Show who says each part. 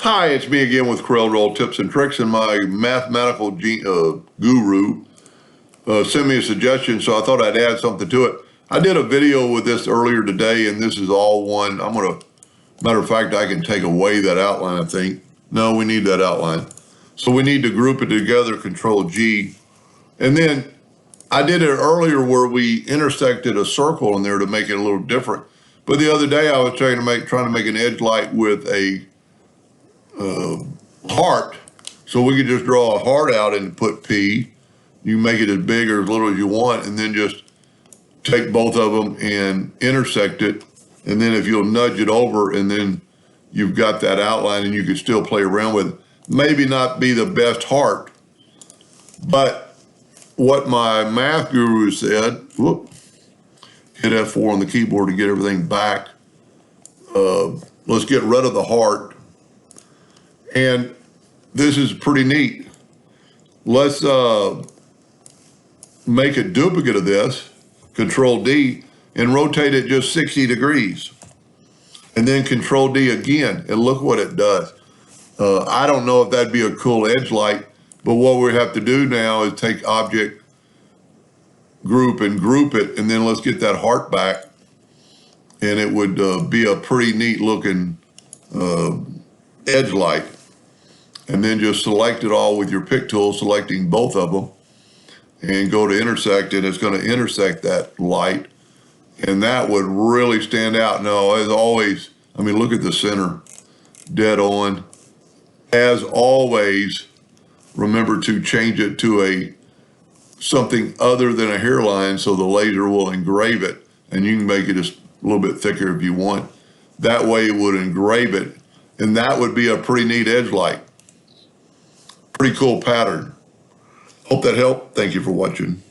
Speaker 1: Hi, it's me again with Corel Roll Tips and Tricks, and my mathematical guru sent me a suggestion, so I thought I'd add something to it. I did a video with this earlier today, and this is all one. Matter of fact, I can take away that outline, I think. No, we need that outline. So we need to group it together, Control G. And then I did it earlier where we intersected a circle in there to make it a little different. But the other day I was trying to make an edge light with a heart, so we could just draw a heart out and put P. You make it as big or as little as you want, and then just take both of them and intersect it. And then if you'll nudge it over, and then you've got that outline, and you can still play around with it. Maybe not be the best heart, but what my math guru said, hit F4 on the keyboard to get everything back. Let's get rid of the heart. And this is pretty neat. Let's make a duplicate of this, Control D, and rotate it just 60 degrees. And then Control D again, and look what it does. I don't know if that'd be a cool edge light, but what we have to do now is take object, group, and group it, and then let's get that heart back. And it would be a pretty neat looking edge light. And then just select it all with your pick tool, selecting both of them, and go to intersect, and it's going to intersect that light. And that would really stand out. Now, as always, I mean, look at the center, dead on. As always, remember to change it to something other than a hairline so the laser will engrave it, and you can make it just a little bit thicker if you want. That way it would engrave it, and that would be a pretty neat edge light. Pretty cool pattern. Hope that helped. Thank you for watching.